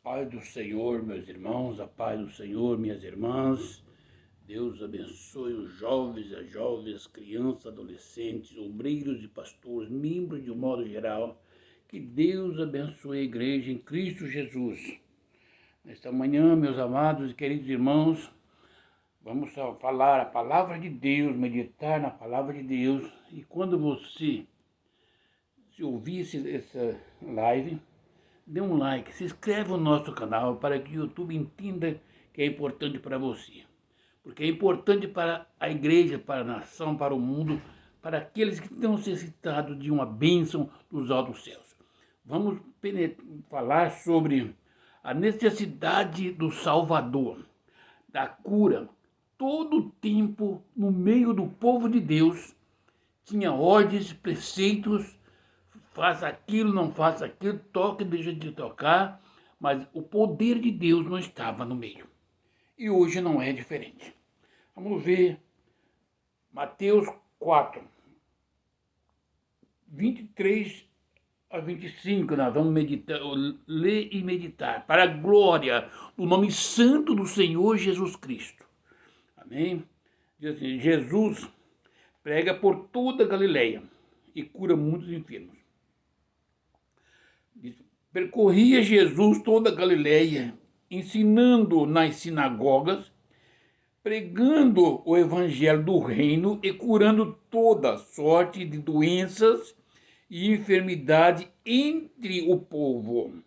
Paz do Senhor, meus irmãos, a paz do Senhor, minhas irmãs. Deus abençoe os jovens, as jovens, crianças, adolescentes, obreiros e pastores, membros de um modo geral. Que Deus abençoe a igreja em Cristo Jesus. Nesta manhã, meus amados e queridos irmãos, vamos falar a palavra de Deus, meditar na palavra de Deus. E quando você ouvir essa live, dê um like, se inscreve no nosso canal para que o YouTube entenda que é importante para você. Porque é importante para a igreja, para a nação, para o mundo, para aqueles que estão necessitados de uma bênção dos altos céus. Vamos falar sobre a necessidade do Salvador, da cura. Todo o tempo, no meio do povo de Deus, tinha ordens, preceitos, faça aquilo, não faça aquilo, toque, deixa de tocar, mas o poder de Deus não estava no meio. E hoje não é diferente. Vamos ver Mateus 4, 23 a 25, nós vamos meditar, ler e meditar, para a glória do nome santo do Senhor Jesus Cristo. Amém? Diz assim, Jesus prega por toda a Galileia e cura muitos enfermos. Percorria Jesus toda a Galileia, ensinando nas sinagogas, pregando o evangelho do reino e curando toda sorte de doenças e enfermidade entre o povo.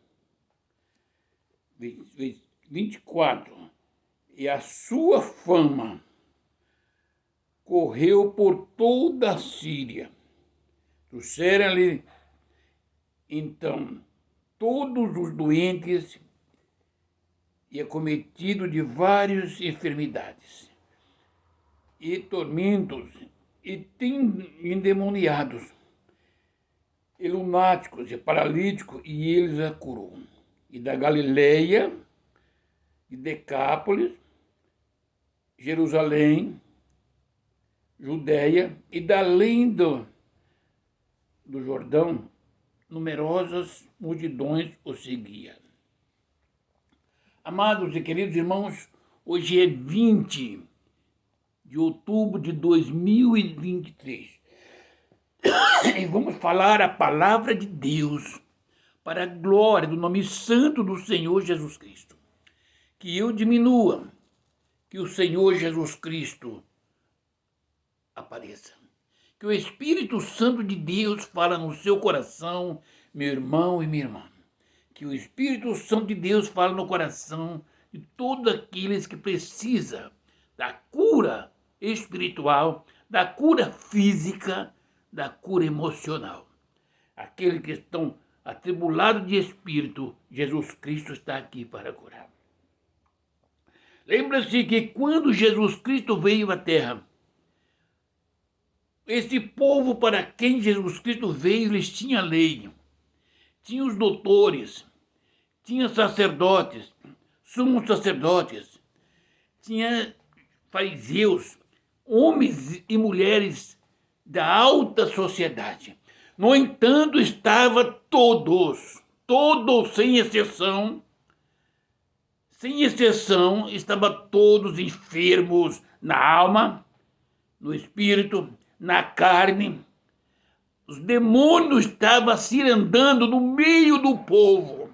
24. E a sua fama correu por toda a Síria. Trouxeram-lhe então todos os doentes e acometidos de várias enfermidades e tormentos e endemoniados, e lunáticos e paralíticos, e eles a curou. E da Galileia, de Decápolis, Jerusalém, Judéia e da além do Jordão, numerosas multidões o seguiam. Amados e queridos irmãos, hoje é 20 de outubro de 2023 e vamos falar a palavra de Deus para a glória do nome santo do Senhor Jesus Cristo. Que eu diminua, que o Senhor Jesus Cristo apareça. Que o Espírito Santo de Deus fala no seu coração, meu irmão e minha irmã. Que o Espírito Santo de Deus fala no coração de todos aqueles que precisam da cura espiritual, da cura física, da cura emocional. Aqueles que estão atribulados de espírito, Jesus Cristo está aqui para curar. Lembra-se que quando Jesus Cristo veio à terra, esse povo para quem Jesus Cristo veio, eles tinham lei, tinha os doutores, tinha sacerdotes, sumos sacerdotes, tinha fariseus, homens e mulheres da alta sociedade. No entanto, estava todos, sem exceção, estavam todos enfermos na alma, no espírito, na carne. Os demônios estavam se andando no meio do povo.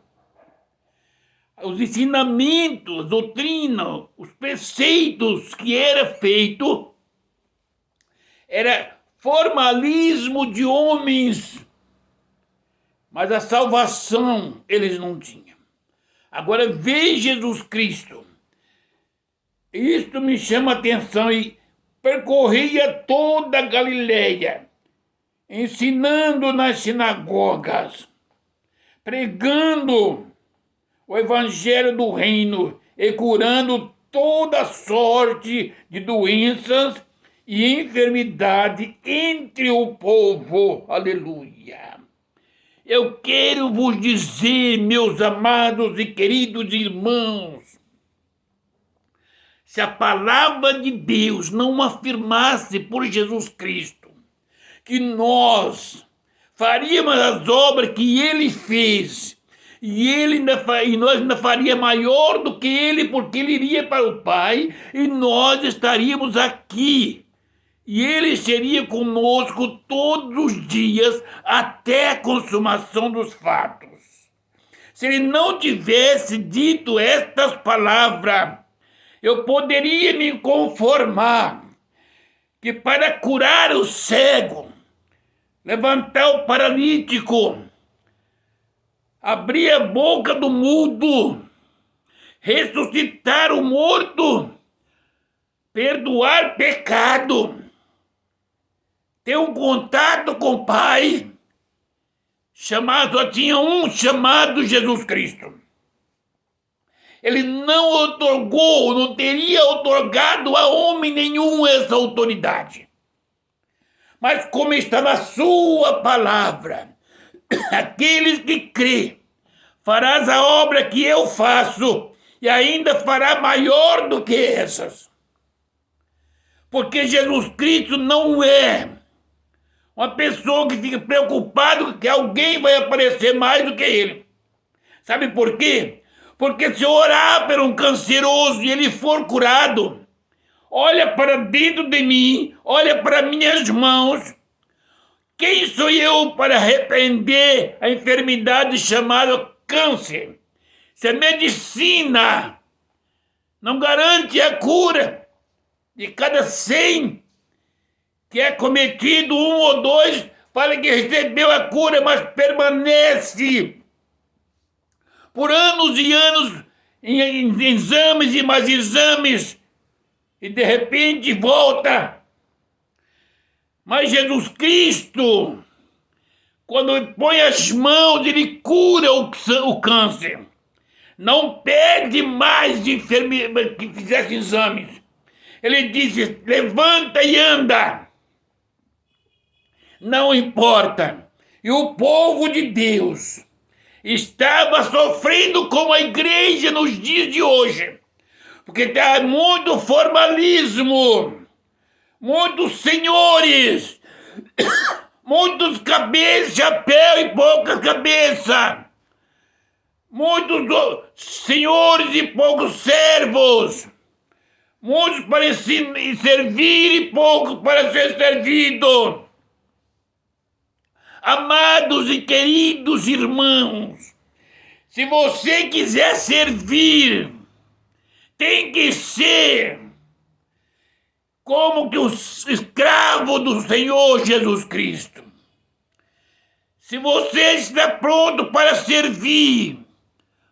Os ensinamentos, a doutrina, os preceitos que era feito era formalismo de homens, mas a salvação eles não tinham. Agora veja Jesus Cristo. Isto me chama a atenção e percorria toda a Galileia, ensinando nas sinagogas, pregando o evangelho do reino e curando toda sorte de doenças e enfermidade entre o povo. Aleluia! Eu quero vos dizer, meus amados e queridos irmãos, se a palavra de Deus não afirmasse por Jesus Cristo que nós faríamos as obras que ele fez e nós ainda faria maior do que ele, porque ele iria para o Pai e nós estaríamos aqui. E ele seria conosco todos os dias até a consumação dos fatos. Se ele não tivesse dito estas palavras, eu poderia me conformar que para curar o cego, levantar o paralítico, abrir a boca do mudo, ressuscitar o morto, perdoar pecado, ter um contato com o Pai, só tinha um chamado Jesus Cristo. Ele não otorgou, não teria otorgado a homem nenhum essa autoridade. Mas como está na sua palavra, aqueles que crê, farás a obra que eu faço e ainda fará maior do que essas. Porque Jesus Cristo não é uma pessoa que fica preocupada que alguém vai aparecer mais do que ele. Sabe por quê? Porque se eu orar por um canceroso e ele for curado, olha para dentro de mim, olha para minhas mãos. Quem sou eu para repreender a enfermidade chamada câncer? Se a medicina não garante a cura de cada 100 que é cometido, 1 ou 2 fala que recebeu a cura, mas permanece por anos e anos em exames e mais exames, e de repente volta. Mas Jesus Cristo, quando põe as mãos, ele cura o câncer. Não pede mais de enfermeira que fizesse exames. Ele disse, levanta e anda. Não importa. E o povo de Deus estava sofrendo como a igreja nos dias de hoje. Porque está muito formalismo, muitos senhores, muitos cabeças, chapéu e poucas cabeças, muitos senhores e poucos servos, muitos para servir e poucos para ser servidos. Amados e queridos irmãos, se você quiser servir, tem que ser como que o escravo do Senhor Jesus Cristo. Se você está pronto para servir,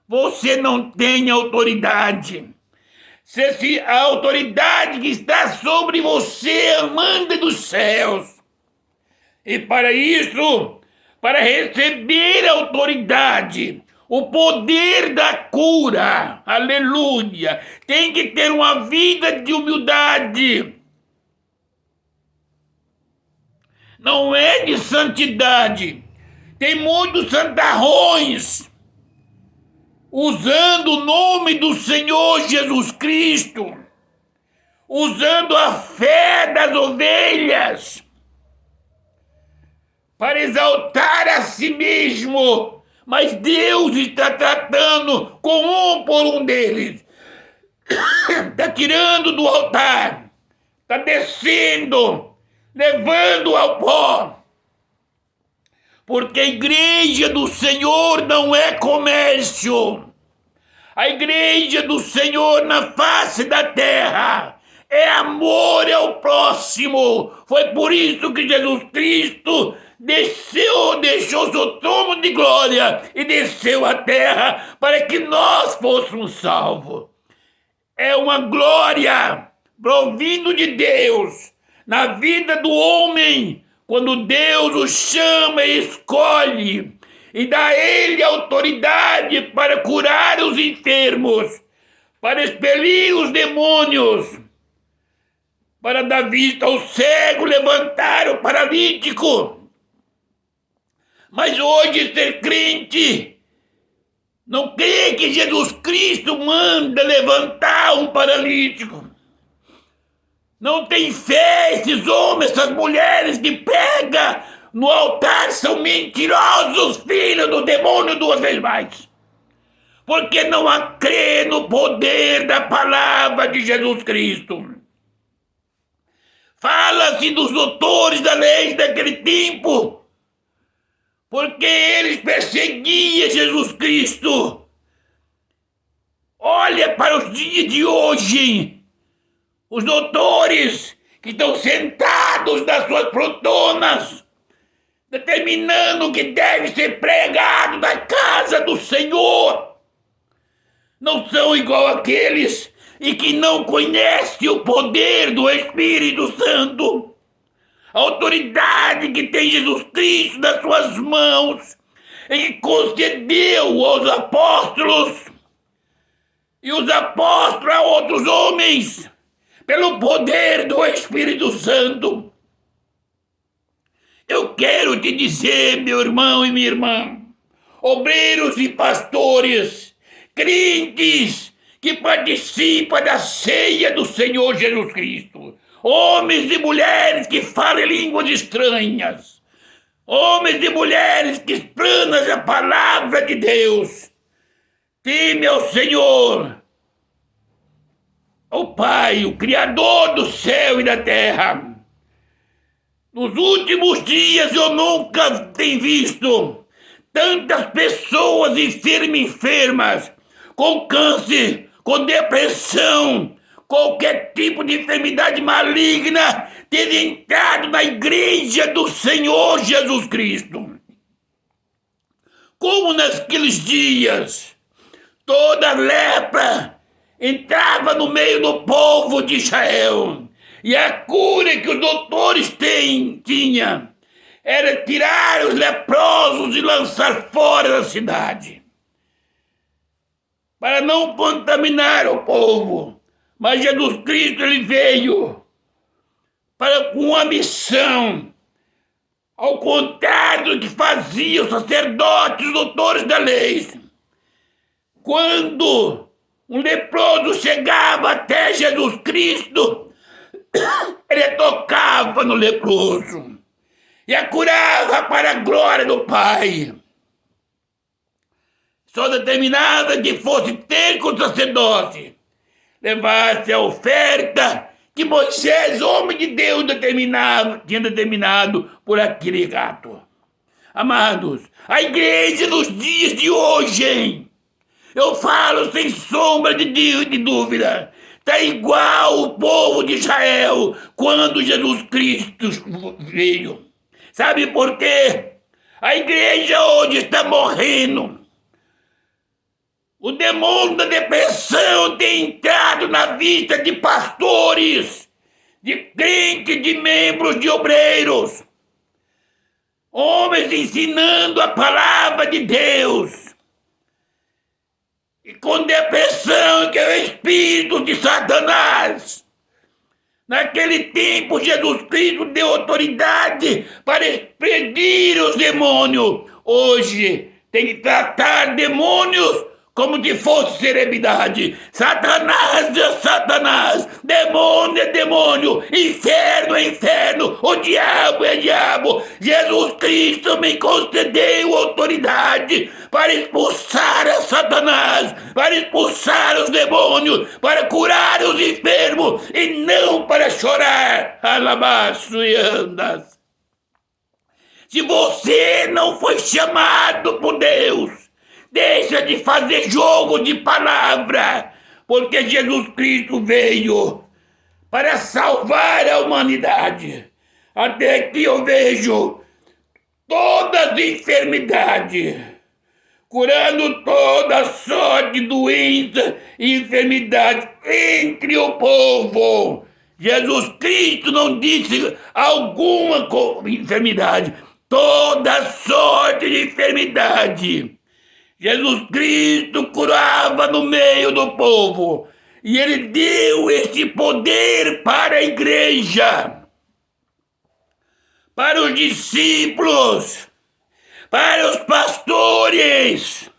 você não tem autoridade. Se a autoridade que está sobre você manda dos céus. E para isso, para receber a autoridade, o poder da cura, aleluia, tem que ter uma vida de humildade. Não é de santidade. Tem muitos santarrões usando o nome do Senhor Jesus Cristo, usando a fé das ovelhas, para exaltar a si mesmo, mas Deus está tratando com um por um deles. Está tirando do altar, está descendo, levando ao pó. Porque a igreja do Senhor não é comércio. A igreja do Senhor na face da terra é amor ao próximo. Foi por isso que Jesus Cristo deixou seu trono de glória e desceu à terra para que nós fôssemos salvos. É uma glória provindo de Deus na vida do homem, quando Deus o chama e escolhe e dá a ele autoridade para curar os enfermos, para expelir os demônios, para dar vista ao cego, levantar o paralítico. Mas hoje ser crente não crê que Jesus Cristo manda levantar um paralítico. Não tem fé, esses homens, essas mulheres que pregam no altar são mentirosos, filhos do demônio 2 vezes mais. porque não crê no poder da palavra de Jesus Cristo. Fala-se dos doutores da lei daquele tempo, porque eles perseguiam Jesus Cristo. Olha para os dias de hoje, os doutores que estão sentados nas suas poltronas, determinando o que deve ser pregado na casa do Senhor, não são igual àqueles e que não conhecem o poder do Espírito Santo, a autoridade que tem Jesus Cristo nas suas mãos e que concedeu aos apóstolos e os apóstolos a outros homens pelo poder do Espírito Santo. Eu quero te dizer, meu irmão e minha irmã, obreiros e pastores, crentes que participam da ceia do Senhor Jesus Cristo, homens e mulheres que falam línguas estranhas, homens e mulheres que explanam a palavra de Deus, teme ao Senhor, o Pai, o Criador do céu e da terra. Nos últimos dias eu nunca tenho visto tantas pessoas enfermas, com câncer, com depressão, qualquer tipo de enfermidade maligna, terem entrado na igreja do Senhor Jesus Cristo. Como naqueles dias, toda lepra entrava no meio do povo de Israel. E a cura que os doutores tinham era tirar os leprosos e lançar fora da cidade, para não contaminar o povo. Mas Jesus Cristo, ele veio com uma missão, ao contrário do que faziam os sacerdotes, os doutores da lei. Quando um leproso chegava até Jesus Cristo, ele tocava no leproso e a curava para a glória do Pai. Só determinava que fosse ter com o sacerdote, levasse a oferta que Moisés, homem de Deus, tinha determinado por aquele ato. Amados, a igreja nos dias de hoje, hein? Eu falo sem sombra de dúvida, está igual o povo de Israel quando Jesus Cristo veio. Sabe por quê? A igreja hoje está morrendo. O demônio da depressão tem entrado na vida de pastores, de crentes, de membros, de obreiros. Homens ensinando a palavra de Deus. E com depressão, que é o espírito de Satanás. Naquele tempo, Jesus Cristo deu autoridade para expedir os demônios. Hoje, tem que tratar demônios como se fosse celebridade. Satanás é Satanás, demônio é demônio, inferno é inferno, o diabo é diabo. Jesus Cristo me concedeu autoridade para expulsar a Satanás, para expulsar os demônios, para curar os enfermos e não para chorar. Alabaço e andas. Se você não foi chamado por Deus, deixa de fazer jogo de palavra, porque Jesus Cristo veio para salvar a humanidade. Até que eu vejo todas as enfermidades, curando toda sorte de doença e enfermidade entre o povo. Jesus Cristo não disse alguma enfermidade, toda sorte de enfermidade. Jesus Cristo curava no meio do povo e ele deu esse poder para a igreja, para os discípulos, para os pastores.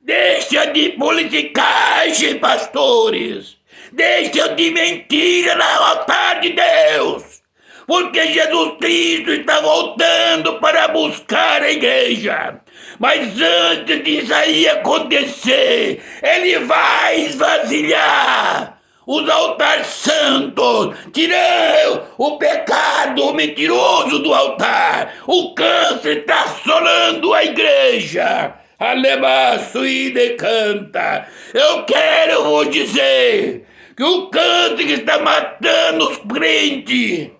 Deixa de politicagem, pastores. Deixa de mentira no altar de Deus. porque Jesus Cristo está voltando para buscar a igreja. Mas antes disso aí acontecer, ele vai esvaziar os altares santos, tirando o pecado mentiroso do altar. O câncer está assolando a igreja. Alebaço e decanta. Eu quero vos dizer que o câncer que está matando os crentes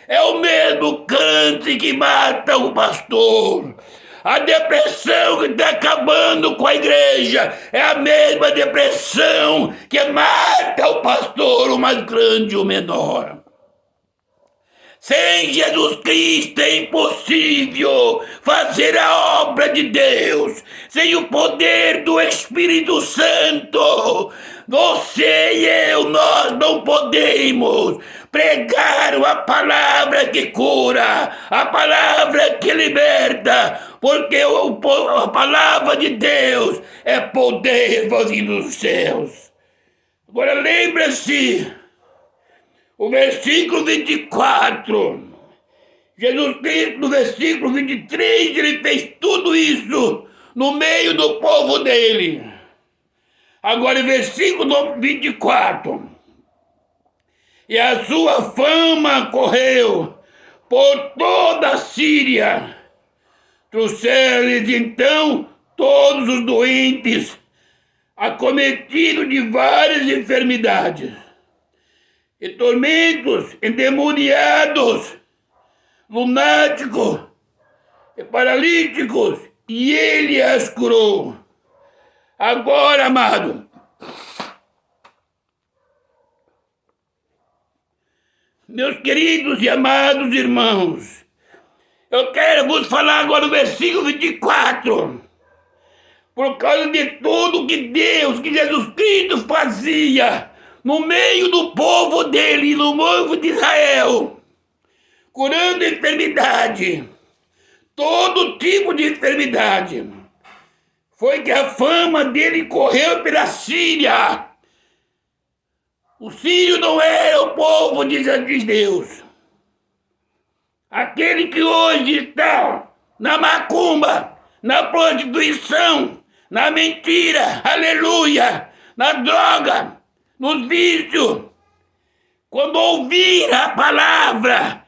é o mesmo câncer que mata o pastor. A depressão que está acabando com a igreja é a mesma depressão que mata o pastor, o mais grande ou o menor. Sem Jesus Cristo é impossível fazer a obra de Deus. Sem o poder do Espírito Santo, você e eu, nós não podemos pregar a palavra que cura, a palavra que liberta, porque a palavra de Deus é poder vindo dos céus. Agora lembra-se, o versículo 24, Jesus Cristo, no versículo 23, ele fez tudo isso no meio do povo dele. Agora, versículo 24, e a sua fama correu por toda a Síria. Trouxeram-lhes então todos os doentes, acometidos de várias enfermidades e tormentos, endemoniados, lunáticos e paralíticos, e ele as curou. Agora, amado, meus queridos e amados irmãos, eu quero vos falar agora no versículo 24. Por causa de tudo que Deus, que Jesus Cristo fazia no meio do povo dele, no povo de Israel, curando enfermidade, todo tipo de enfermidade, foi que a fama dele correu pela Síria. O sírio não era o povo de Deus. Aquele que hoje está na macumba, na prostituição, na mentira, aleluia, na droga, nos vícios, quando ouvir a palavra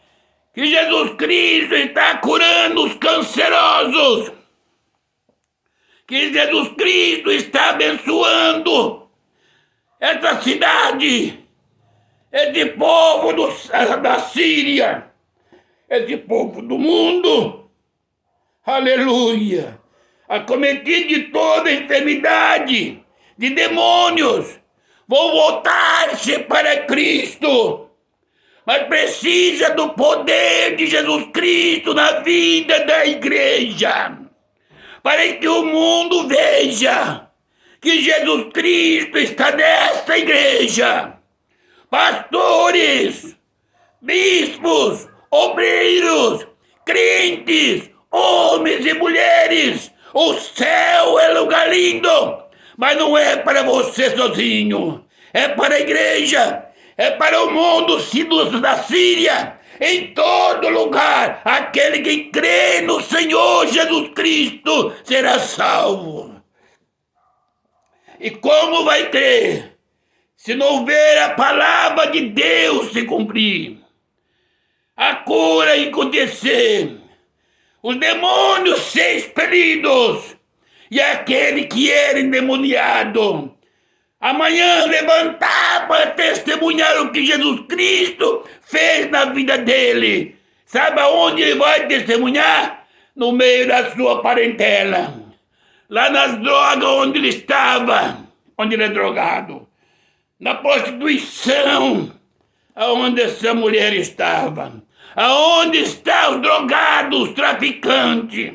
que Jesus Cristo está curando os cancerosos, que Jesus Cristo está abençoando essa cidade, esse povo da Síria, esse povo do mundo, aleluia, acometido de toda enfermidade, de demônios, vão voltar-se para Cristo, mas precisa do poder de Jesus Cristo na vida da igreja, para que o mundo veja que Jesus Cristo está nesta igreja. Pastores, bispos, obreiros, crentes, homens e mulheres, o céu é lugar lindo, mas não é para você sozinho, é para a igreja, é para o mundo da Síria, em todo lugar. Aquele que crê no Senhor Jesus Cristo será salvo. E como vai crer se não ver a palavra de Deus se cumprir? A cura acontecer, os demônios ser expelidos, e aquele que era endemoniado amanhã levantar para testemunhar o que Jesus Cristo fez na vida dele. Sabe aonde ele vai testemunhar? No meio da sua parentela, lá nas drogas onde ele estava, onde ele é drogado, na prostituição, aonde essa mulher estava, aonde estão os drogados, traficantes,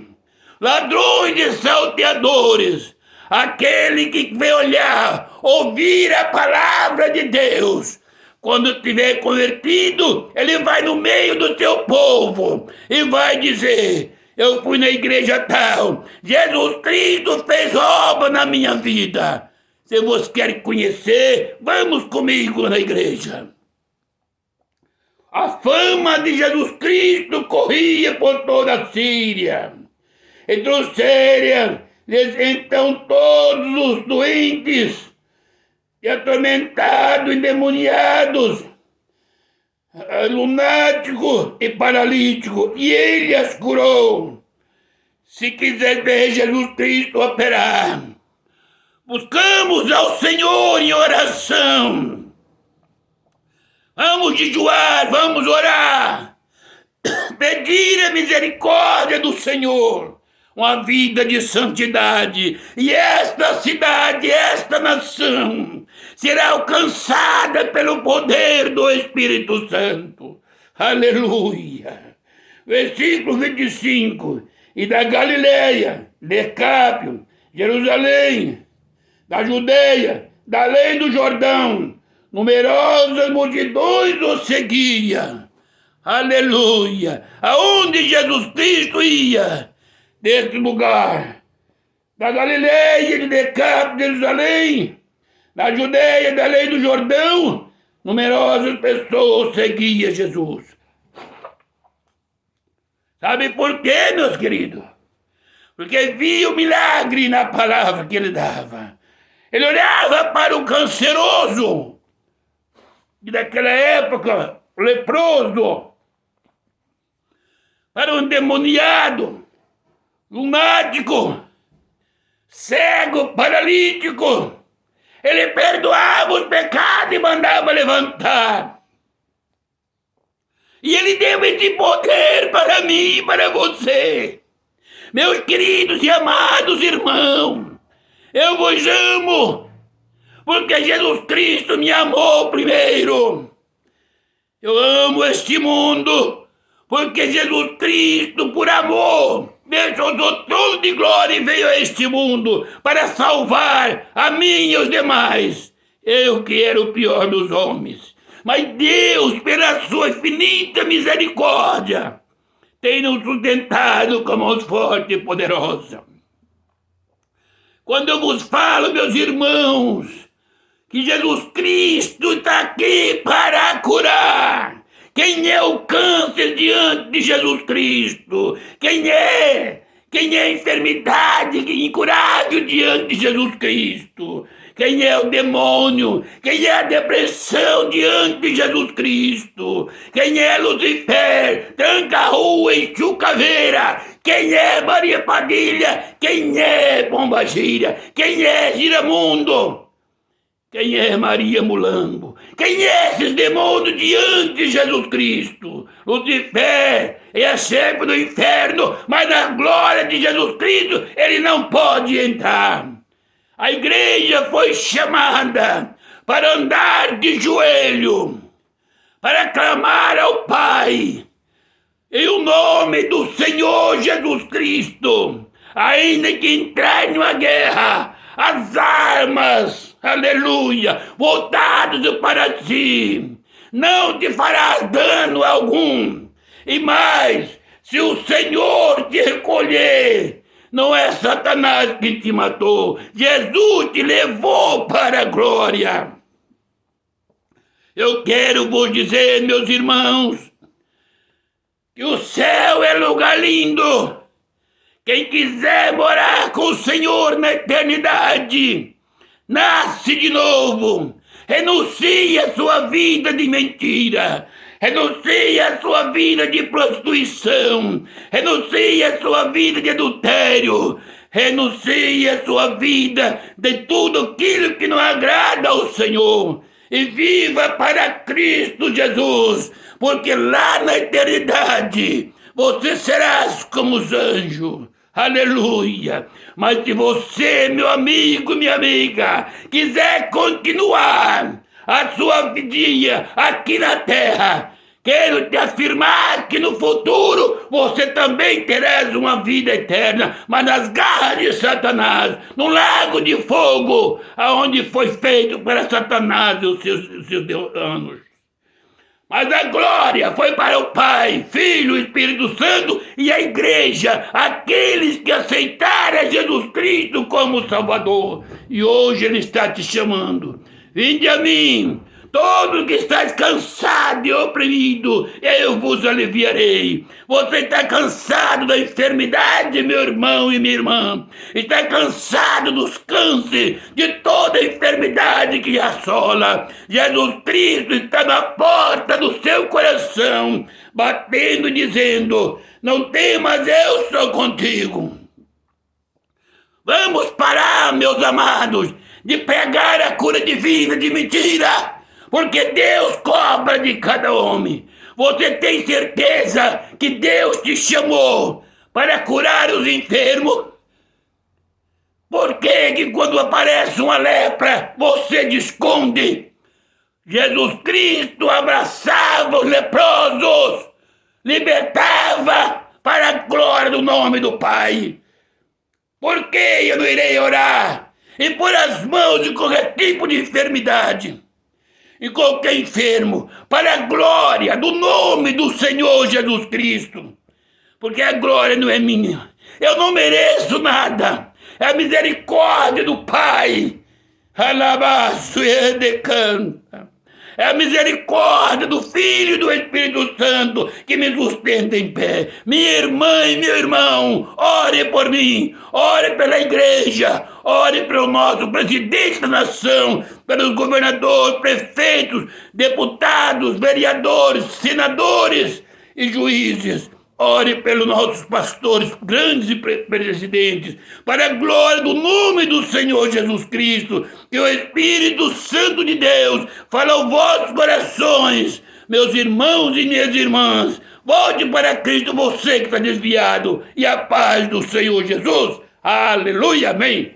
ladrões e salteadores. Aquele que vem olhar, ouvir a palavra de Deus, quando estiver convertido, ele vai no meio do teu povo e vai dizer: eu fui na igreja tal, Jesus Cristo fez obra na minha vida. Se você quer conhecer, vamos comigo na igreja. A fama de Jesus Cristo corria por toda a Síria. E trouxeram-lhes então todos os doentes e atormentados, endemoniados, lunático e paralítico, e ele as curou. Se quiser ver Jesus Cristo operar, buscamos ao Senhor em oração. Vamos jejuar, vamos orar, pedir a misericórdia do Senhor, uma vida de santidade, e esta cidade, esta nação será alcançada pelo poder do Espírito Santo. Aleluia. Versículo 25. E da Galileia, Decápio, Jerusalém, da Judeia, da além do Jordão, numerosas multidões o seguiam. Aleluia. Aonde Jesus Cristo ia, desse lugar, da Galileia, de Decápio, de Jerusalém, da Judeia, da além do Jordão, numerosas pessoas seguiam Jesus. Sabe por quê, meus queridos? Porque via o milagre na palavra que ele dava. Ele olhava para o canceroso, e daquela época, leproso, para o endemoniado, lunático, cego, paralítico. Ele perdoava os pecados e mandava levantar. E ele deu esse poder para mim e para você. Meus queridos e amados irmãos, eu vos amo, porque Jesus Cristo me amou primeiro. Eu amo este mundo, porque Jesus Cristo, por amor, deixou o trono de glória e veio a este mundo para salvar a mim e os demais. Eu que era o pior dos homens. Mas Deus, pela sua infinita misericórdia, tem nos sustentado com mãos forte e poderosa. Quando eu vos falo, meus irmãos, que Jesus Cristo está aqui para curar. Quem é o câncer diante de Jesus Cristo? Quem é a enfermidade incurável diante de Jesus Cristo? Quem é o demônio? Quem é a depressão diante de Jesus Cristo? Quem é Lucifer? Tranca-rua e Chucaveira? Quem é Maria Padilha? Quem é Pombagira? Quem é Giramundo? Quem é Maria Mulambo? Quem é esses demônios diante de Jesus Cristo? Lucifer é a chefe do inferno, mas na glória de Jesus Cristo ele não pode entrar. A igreja foi chamada para andar de joelho, para clamar ao Pai, em o nome do Senhor Jesus Cristo, ainda que entrar numa guerra, as armas, aleluia, voltadas para si, não te farás dano algum. E mais, se o Senhor te recolher, não é Satanás que te matou, Jesus te levou para a glória. Eu quero vos dizer, meus irmãos, que o céu é lugar lindo. Quem quiser morar com o Senhor na eternidade, nasce de novo, renuncia a sua vida de mentira, renuncia a sua vida de prostituição, renuncia a sua vida de adultério, renuncia a sua vida de tudo aquilo que não agrada ao Senhor e viva para Cristo Jesus, porque lá na eternidade você serás como os anjos. Aleluia! Mas se você, meu amigo, minha amiga, quiser continuar a sua vidinha aqui na terra, quero te afirmar que no futuro você também terás uma vida eterna, mas nas garras de Satanás, no lago de fogo, aonde foi feito para Satanás e os seus anos. Mas a glória foi para o Pai, Filho, Espírito Santo e a igreja, aqueles que aceitaram a Jesus Cristo como Salvador. E hoje Ele está te chamando. Vinde a mim, Todo que está cansado e oprimido, eu vos aliviarei. Você está cansado da enfermidade, meu irmão e minha irmã. Está cansado dos cânceres, de toda a enfermidade que assola. Jesus Cristo está na porta do seu coração, batendo e dizendo: não temas, eu sou contigo. Vamos parar, meus amados, de pregar a cura divina de mentira, porque Deus cobra de cada homem. Você tem certeza que Deus te chamou para curar os enfermos? Por que quando aparece uma lepra, você esconde? Jesus Cristo abraçava os leprosos, libertava para a glória do nome do Pai. Por que eu não irei orar e pôr as mãos de qualquer tipo de enfermidade em qualquer enfermo, para a glória do nome do Senhor Jesus Cristo? Porque a glória não é minha, eu não mereço nada, é a misericórdia do Pai. Alabaço e decanta. É a misericórdia do Filho e do Espírito Santo que me sustenta em pé. Minha irmã e meu irmão, ore por mim, ore pela igreja, ore pelo nosso presidente da nação, pelos governadores, prefeitos, deputados, vereadores, senadores e juízes. Ore pelos nossos pastores, grandes e presidentes, para a glória do nome do Senhor Jesus Cristo, que o Espírito Santo de Deus fale aos vossos corações, meus irmãos e minhas irmãs. Volte para Cristo, você que está desviado, e a paz do Senhor Jesus. Aleluia, amém.